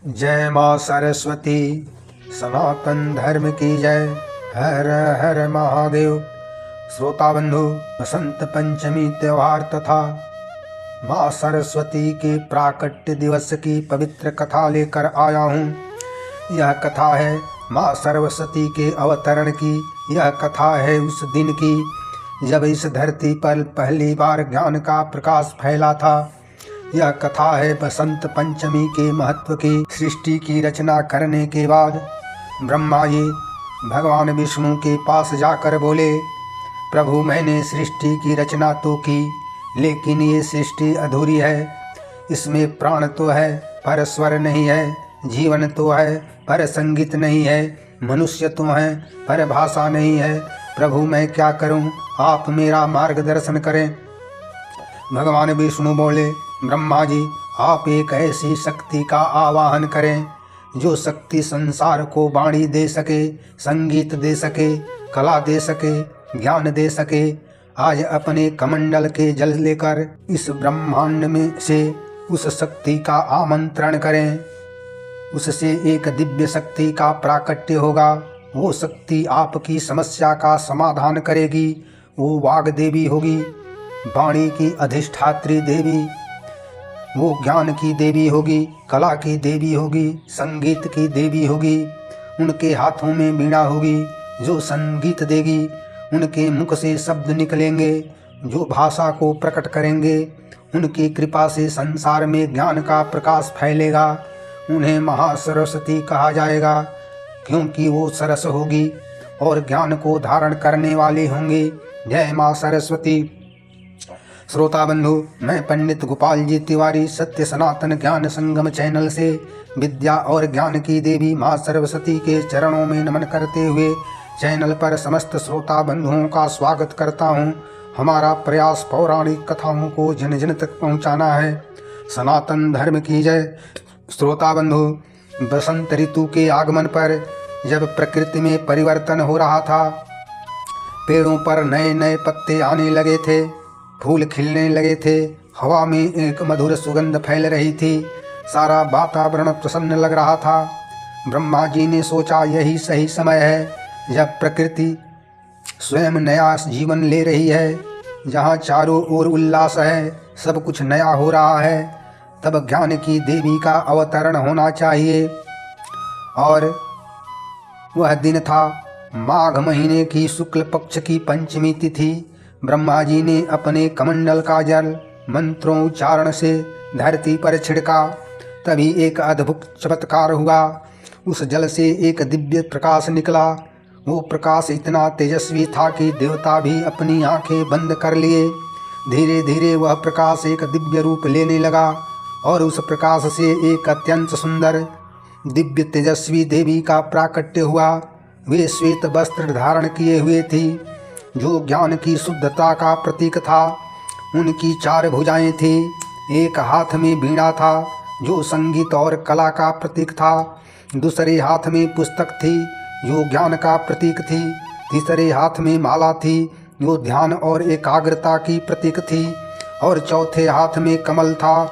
जय माँ सरस्वती, सनातन धर्म की जय। हर हर महादेव। श्रोता बंधु, बसंत पंचमी त्योहार तथा माँ सरस्वती के प्राकट्य दिवस की पवित्र कथा लेकर आया हूँ। यह कथा है माँ सरस्वती के अवतरण की। यह कथा है उस दिन की जब इस धरती पर पहली बार ज्ञान का प्रकाश फैला था। यह कथा है बसंत पंचमी के महत्व की। सृष्टि की रचना करने के बाद ब्रह्मा जी भगवान विष्णु के पास जाकर बोले, प्रभु मैंने सृष्टि की रचना तो की, लेकिन ये सृष्टि अधूरी है। इसमें प्राण तो है पर स्वर नहीं है, जीवन तो है पर संगीत नहीं है, मनुष्य तो है पर भाषा नहीं है। प्रभु मैं क्या करूं, आप मेरा मार्गदर्शन करें। भगवान विष्णु बोले, ब्रह्मा जी आप एक ऐसी शक्ति का आवाहन करें जो शक्ति संसार को वाणी दे सके, संगीत दे सके, कला दे सके, ज्ञान दे सके। आज अपने कमंडल के जल लेकर इस ब्रह्मांड में से उस शक्ति का आमंत्रण करें। उससे एक दिव्य शक्ति का प्राकट्य होगा। वो शक्ति आपकी समस्या का समाधान करेगी। वो वाग देवी होगी, वाणी की अधिष्ठात्री देवी। वो ज्ञान की देवी होगी, कला की देवी होगी, संगीत की देवी होगी। उनके हाथों में वीणा होगी जो संगीत देगी। उनके मुख से शब्द निकलेंगे जो भाषा को प्रकट करेंगे। उनकी कृपा से संसार में ज्ञान का प्रकाश फैलेगा। उन्हें महासरस्वती कहा जाएगा क्योंकि वो सरस होगी और ज्ञान को धारण करने वाले होंगे। जय माँ सरस्वती। श्रोता बंधु, मैं पंडित गोपाल जी तिवारी सत्य सनातन ज्ञान संगम चैनल से विद्या और ज्ञान की देवी माँ सरस्वती के चरणों में नमन करते हुए चैनल पर समस्त श्रोता बंधुओं का स्वागत करता हूँ। हमारा प्रयास पौराणिक कथाओं को जन जन तक पहुँचाना है। सनातन धर्म की जय। श्रोता बंधु, बसंत ऋतु के आगमन पर जब प्रकृति में परिवर्तन हो रहा था, पेड़ों पर नए नए पत्ते आने लगे थे, फूल खिलने लगे थे, हवा में एक मधुर सुगंध फैल रही थी, सारा वातावरण प्रसन्न लग रहा था। ब्रह्मा जी ने सोचा यही सही समय है जब प्रकृति स्वयं नया जीवन ले रही है। जहाँ चारों ओर उल्लास है, सब कुछ नया हो रहा है, तब ज्ञान की देवी का अवतरण होना चाहिए। और वह दिन था माघ महीने की शुक्ल पक्ष की पंचमी तिथि। ब्रह्मा जी ने अपने कमंडल का जल मंत्रों उच्चारण से धरती पर छिड़का। तभी एक अद्भुत चमत्कार हुआ। उस जल से एक दिव्य प्रकाश निकला। वो प्रकाश इतना तेजस्वी था कि देवता भी अपनी आंखें बंद कर लिए। धीरे धीरे वह प्रकाश एक दिव्य रूप लेने लगा और उस प्रकाश से एक अत्यंत सुंदर दिव्य तेजस्वी देवी का प्राकट्य हुआ। वे श्वेत वस्त्र धारण किए हुए थी जो ज्ञान की शुद्धता का प्रतीक था। उनकी 4 भुजाएं थी। एक हाथ में वीणा था जो संगीत और कला का प्रतीक था। दूसरे हाथ में पुस्तक थी जो ज्ञान का प्रतीक थी। तीसरे हाथ में माला थी जो ध्यान और एकाग्रता की प्रतीक थी। और चौथे हाथ में कमल था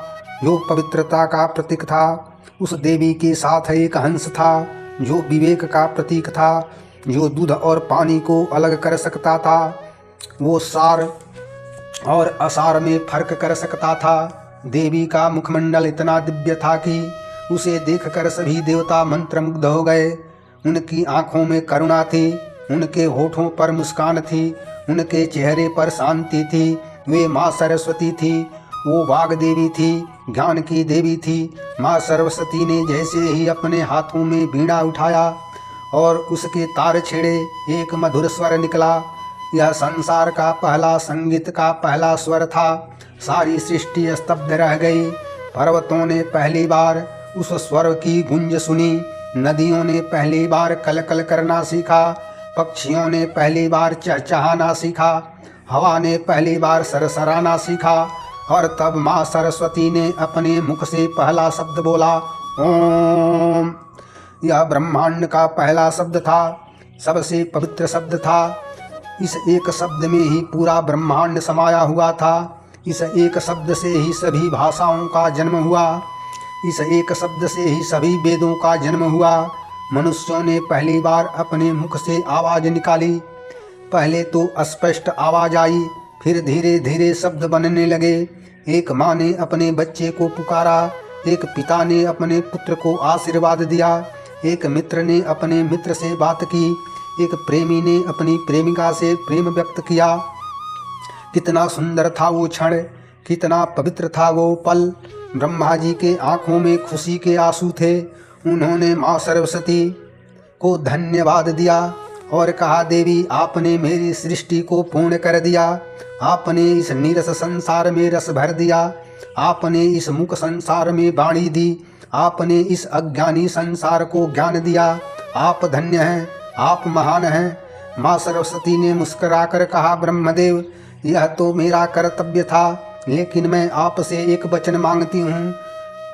जो पवित्रता का प्रतीक था। उस देवी के साथ एक हंस था जो विवेक का प्रतीक था, जो दूध और पानी को अलग कर सकता था। वो सार और असार में फर्क कर सकता था। देवी का मुखमंडल इतना दिव्य था कि उसे देखकर सभी देवता मंत्रमुग्ध हो गए। उनकी आंखों में करुणा थी, उनके होठों पर मुस्कान थी, उनके चेहरे पर शांति थी। वे माँ सरस्वती थी। वो वाग देवी थी, ज्ञान की देवी थी। माँ सरस्वती ने जैसे ही अपने हाथों में वीणा उठाया और उसके तार छेड़े, एक मधुर स्वर निकला। यह संसार का पहला संगीत का पहला स्वर था। सारी सृष्टि स्तब्ध रह गई। पर्वतों ने पहली बार उस स्वर की गूंज सुनी। नदियों ने पहली बार कलकल करना सीखा। पक्षियों ने पहली बार चहचहाना सीखा। हवा ने पहली बार सरसराना सीखा। और तब माँ सरस्वती ने अपने मुख से पहला शब्द बोला, ओम। यह ब्रह्मांड का पहला शब्द था, सबसे पवित्र शब्द था। इस एक शब्द में ही पूरा ब्रह्मांड समाया हुआ था। इस एक शब्द से ही सभी भाषाओं का जन्म हुआ। इस एक शब्द से ही सभी वेदों का जन्म हुआ। मनुष्यों ने पहली बार अपने मुख से आवाज निकाली। पहले तो अस्पष्ट आवाज आई, फिर धीरे धीरे शब्द बनने लगे। एक माँ ने अपने बच्चे को पुकारा, एक पिता ने अपने पुत्र को आशीर्वाद दिया, एक मित्र ने अपने मित्र से बात की, एक प्रेमी ने अपनी प्रेमिका से प्रेम व्यक्त किया। कितना सुंदर था वो क्षण, कितना पवित्र था वो पल। ब्रह्मा जी के आंखों में खुशी के आंसू थे। उन्होंने माँ सरस्वती को धन्यवाद दिया और कहा, देवी आपने मेरी सृष्टि को पूर्ण कर दिया। आपने इस नीरस संसार में रस भर दिया। आपने इस मुक संसार में वाणी दी। आपने इस अज्ञानी संसार को ज्ञान दिया। आप धन्य हैं, आप महान हैं। माँ सरस्वती ने मुस्कुराकर कहा, ब्रह्मदेव यह तो मेरा कर्तव्य था, लेकिन मैं आपसे एक वचन मांगती हूँ।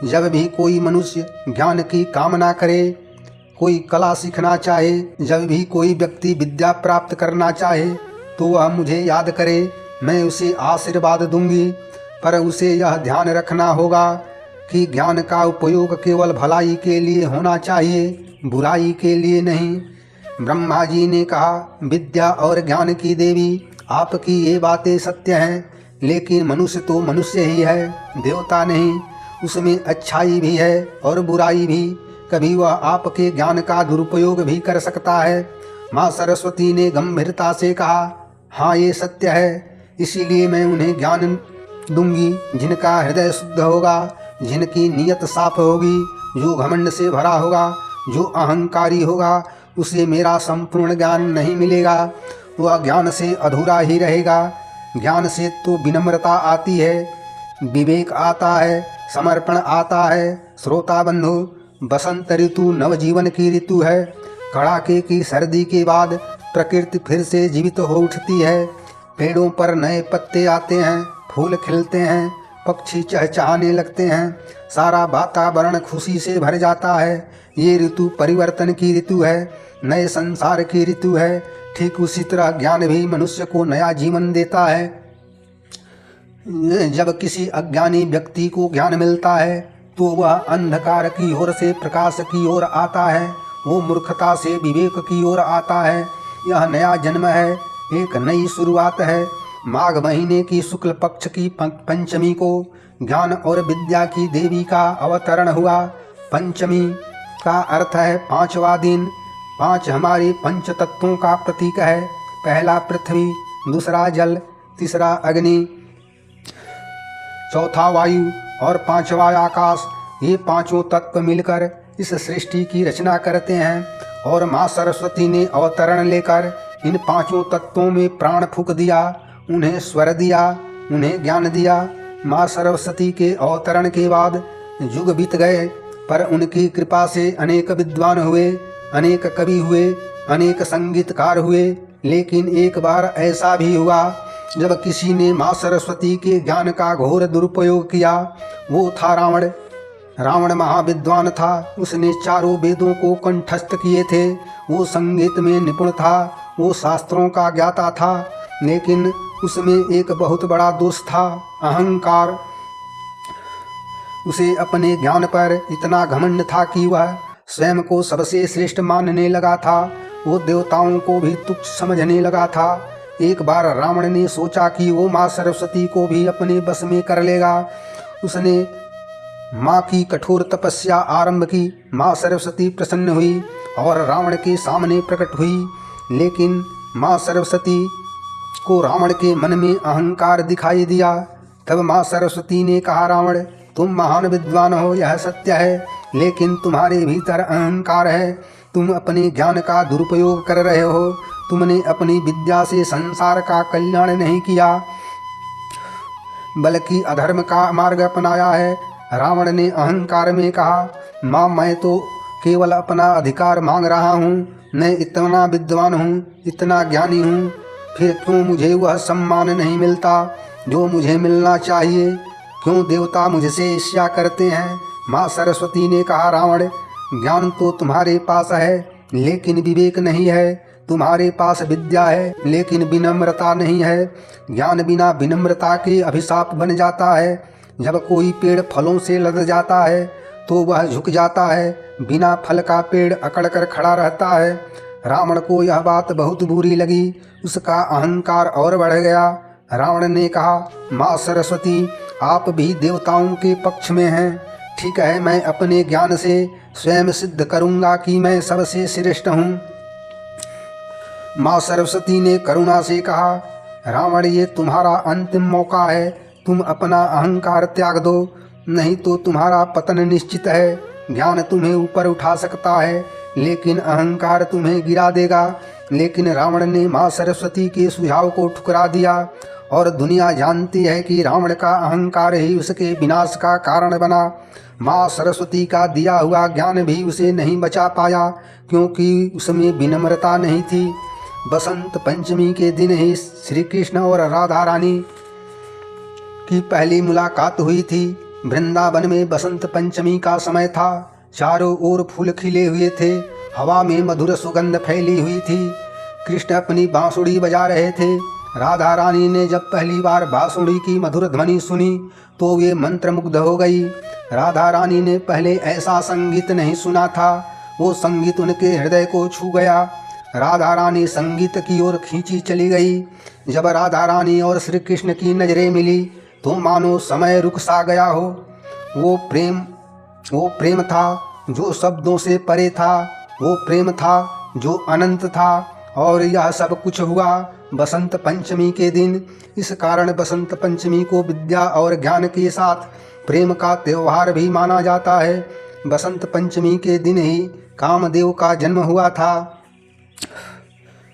जब भी कोई मनुष्य ज्ञान की कामना करे, कोई कला सीखना चाहे, जब भी कोई व्यक्ति विद्या प्राप्त करना चाहे, तो वह मुझे याद करे, मैं उसे आशीर्वाद दूंगी। पर उसे यह ध्यान रखना होगा कि ज्ञान का उपयोग केवल भलाई के लिए होना चाहिए, बुराई के लिए नहीं। ब्रह्मा जी ने कहा, विद्या और ज्ञान की देवी आपकी ये बातें सत्य हैं, लेकिन मनुष्य तो मनुष्य ही है, देवता नहीं। उसमें अच्छाई भी है और बुराई भी। कभी वह आपके ज्ञान का दुरुपयोग भी कर सकता है। माँ सरस्वती ने गंभीरता से कहा, हाँ ये सत्य है, इसीलिए मैं उन्हें ज्ञान दूंगी जिनका हृदय शुद्ध होगा, जिनकी नीयत साफ होगी। जो घमंड से भरा होगा, जो अहंकारी होगा, उसे मेरा संपूर्ण ज्ञान नहीं मिलेगा, वह ज्ञान से अधूरा ही रहेगा। ज्ञान से तो विनम्रता आती है, विवेक आता है, समर्पण आता है। श्रोता बंधु, बसंत ऋतु नवजीवन की ऋतु है। कड़ाके की सर्दी के बाद प्रकृति फिर से जीवित हो उठती है। पेड़ों पर नए पत्ते आते हैं, फूल खिलते हैं, पक्षी चहचहाने लगते हैं, सारा वातावरण खुशी से भर जाता है। ये ऋतु परिवर्तन की ऋतु है, नए संसार की ऋतु है। ठीक उसी तरह ज्ञान भी मनुष्य को नया जीवन देता है। जब किसी अज्ञानी व्यक्ति को ज्ञान मिलता है तो वह अंधकार की ओर से प्रकाश की ओर आता है, वो मूर्खता से विवेक की ओर आता है। यह नया जन्म है, एक नई शुरुआत है। माघ महीने की शुक्ल पक्ष की पंचमी को ज्ञान और विद्या की देवी का अवतरण हुआ। पंचमी का अर्थ है पांचवा दिन। पांच हमारे पंच तत्वों का प्रतीक है। पहला पृथ्वी, दूसरा जल, तीसरा अग्नि, चौथा वायु और पांचवा आकाश। ये पांचों तत्व मिलकर इस सृष्टि की रचना करते हैं। और माँ सरस्वती ने अवतरण लेकर इन पांचों तत्वों में प्राण फूंक दिया, उन्हें स्वर दिया, उन्हें ज्ञान दिया। माँ सरस्वती के अवतरण के बाद युग बीत गए, पर उनकी कृपा से अनेक विद्वान हुए, अनेक कवि हुए, अनेक संगीतकार हुए। लेकिन एक बार ऐसा भी हुआ जब किसी ने माँ सरस्वती के ज्ञान का घोर दुरुपयोग किया। वो था रावण। रावण महाविद्वान था, उसने चारों वेदों को कंठस्थ किए थे। वो संगीत में निपुण था, वो शास्त्रों का ज्ञाता था, लेकिन उसमें एक बहुत बड़ा दोष था, अहंकार। उसे अपने ज्ञान पर इतना घमंड था कि वह स्वयं को सबसे श्रेष्ठ मानने लगा था। वो देवताओं को भी तुच्छ समझने लगा था। एक बार रावण ने सोचा कि वो माँ सरस्वती को भी अपने बस में कर लेगा। उसने माँ की कठोर तपस्या आरंभ की। माँ सरस्वती प्रसन्न हुई और रावण के सामने प्रकट हुई। लेकिन माँ सरस्वती को रावण के मन में अहंकार दिखाई दिया। तब माँ सरस्वती ने कहा, रावण तुम महान विद्वान हो, यह सत्य है, लेकिन तुम्हारे भीतर अहंकार है। तुम अपने ज्ञान का दुरुपयोग कर रहे हो। तुमने अपनी विद्या से संसार का कल्याण नहीं किया, बल्कि अधर्म का मार्ग अपनाया है। रावण ने अहंकार में कहा, माँ मैं तो केवल अपना अधिकार मांग रहा हूँ। मैं इतना विद्वान हूँ, इतना ज्ञानी हूँ, फिर क्यों मुझे वह सम्मान नहीं मिलता जो मुझे मिलना चाहिए? क्यों देवता मुझसे ईर्ष्या करते हैं? माँ सरस्वती ने कहा, रावण ज्ञान तो तुम्हारे पास है, लेकिन विवेक नहीं है। तुम्हारे पास विद्या है, लेकिन विनम्रता नहीं है। ज्ञान बिना विनम्रता के अभिशाप बन जाता है। जब कोई पेड़ फलों से लद जाता है तो वह झुक जाता है, बिना फल का पेड़ अकड़ कर खड़ा रहता है। रावण को यह बात बहुत बुरी लगी, उसका अहंकार और बढ़ गया। रावण ने कहा, माँ सरस्वती, आप भी देवताओं के पक्ष में हैं। ठीक है, मैं अपने ज्ञान से स्वयं सिद्ध करूँगा कि मैं सबसे श्रेष्ठ हूँ। माँ सरस्वती ने करुणा से कहा, रावण, ये तुम्हारा अंतिम मौका है, तुम अपना अहंकार त्याग दो, नहीं तो तुम्हारा पतन निश्चित है। ज्ञान तुम्हें ऊपर उठा सकता है, लेकिन अहंकार तुम्हें गिरा देगा। लेकिन रावण ने माँ सरस्वती के सुझाव को ठुकरा दिया, और दुनिया जानती है कि रावण का अहंकार ही उसके विनाश का कारण बना। माँ सरस्वती का दिया हुआ ज्ञान भी उसे नहीं बचा पाया, क्योंकि उसमें विनम्रता नहीं थी। बसंत पंचमी के दिन ही श्री कृष्ण और राधा रानी की पहली मुलाकात हुई थी। वृंदावन में बसंत पंचमी का समय था। चारों ओर फूल खिले हुए थे, हवा में मधुर सुगंध फैली हुई थी। कृष्ण अपनी बांसुरी बजा रहे थे। राधा रानी ने जब पहली बार बांसुरी की मधुर ध्वनि सुनी तो वे मंत्रमुग्ध हो गई। राधा रानी ने पहले ऐसा संगीत नहीं सुना था, वो संगीत उनके हृदय को छू गया। राधा रानी संगीत की ओर खींची चली गई। जब राधा रानी और श्री कृष्ण की नजरें मिली तो मानो समय रुक सा गया हो। वो प्रेम था जो शब्दों से परे था, वो प्रेम था जो अनंत था। और यह सब कुछ हुआ बसंत पंचमी के दिन। इस कारण बसंत पंचमी को विद्या और ज्ञान के साथ प्रेम का त्योहार भी माना जाता है। बसंत पंचमी के दिन ही कामदेव का जन्म हुआ था।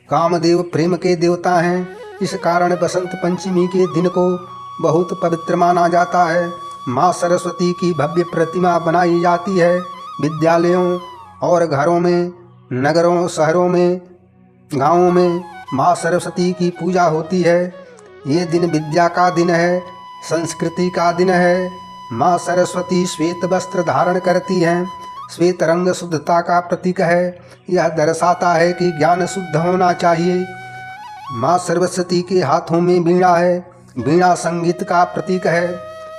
कामदेव प्रेम के देवता हैं, इस कारण बसंत पंचमी के दिन को बहुत पवित्र माना जाता है। माँ सरस्वती की भव्य प्रतिमा बनाई जाती है। विद्यालयों और घरों में, नगरों, शहरों में, गाँवों में माँ सरस्वती की पूजा होती है। ये दिन विद्या का दिन है, संस्कृति का दिन है। माँ सरस्वती श्वेत वस्त्र धारण करती हैं। श्वेत रंग शुद्धता का प्रतीक है। यह दर्शाता है कि ज्ञान शुद्ध होना चाहिए। माँ सरस्वती के हाथों में वीणा है। वीणा संगीत का प्रतीक है।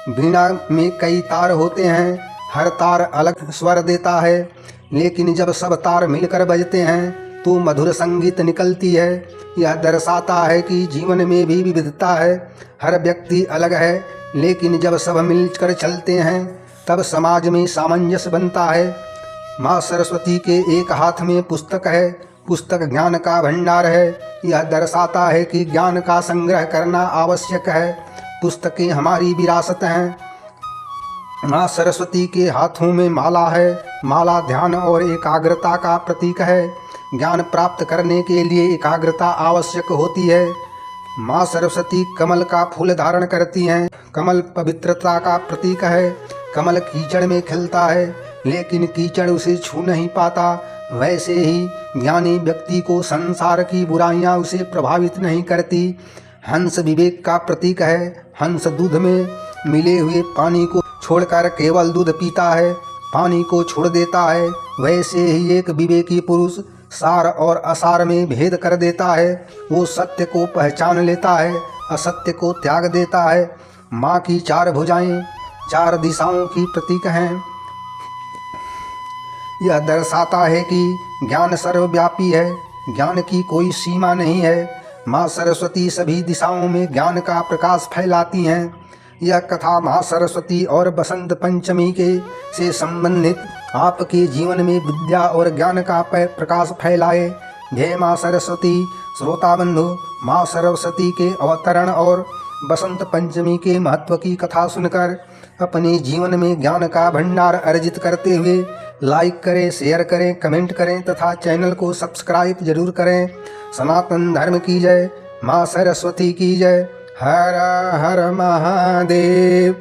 वीणा में कई तार होते हैं, हर तार अलग स्वर देता है, लेकिन जब सब तार मिलकर बजते हैं तो मधुर संगीत निकलती है। यह दर्शाता है कि जीवन में भी विविधता है। हर व्यक्ति अलग है, लेकिन जब सब मिलकर चलते हैं तब समाज में सामंजस्य बनता है। माँ सरस्वती के एक हाथ में पुस्तक है। पुस्तक ज्ञान का भंडार है। यह दर्शाता है कि ज्ञान का संग्रह करना आवश्यक है। पुस्तकें हमारी विरासत हैं। माँ सरस्वती के हाथों में माला है। माला ध्यान और एकाग्रता का प्रतीक है। ज्ञान प्राप्त करने के लिए एकाग्रता आवश्यक होती है। माँ सरस्वती कमल का फूल धारण करती हैं। कमल पवित्रता का प्रतीक है। कमल कीचड़ में खिलता है, लेकिन कीचड़ उसे छू नहीं पाता। वैसे ही ज्ञानी व्यक्ति को संसार की बुराइयां उसे प्रभावित नहीं करती। हंस विवेक का प्रतीक है। हंस दूध में मिले हुए पानी को छोड़कर केवल दूध पीता है, पानी को छोड़ देता है। वैसे ही एक विवेकी पुरुष सार और असार में भेद कर देता है। वो सत्य को पहचान लेता है, असत्य को त्याग देता है। माँ की चार भुजाएं चार दिशाओं की प्रतीक हैं। यह दर्शाता है कि ज्ञान सर्वव्यापी है, ज्ञान की कोई सीमा नहीं है। माँ सरस्वती सभी दिशाओं में ज्ञान का प्रकाश फैलाती हैं। यह कथा माँ सरस्वती और बसंत पंचमी के से संबंधित आपके जीवन में विद्या और ज्ञान का प्रकाश फैलाए। जय माँ सरस्वती। श्रोता बंधु, माँ सरस्वती के अवतरण और बसंत पंचमी के महत्व की कथा सुनकर अपने जीवन में ज्ञान का भंडार अर्जित करते हुए लाइक करें, शेयर करें, कमेंट करें तथा चैनल को सब्सक्राइब जरूर करें। सनातन धर्म की जय। माँ सरस्वती की जय। हर हर महादेव।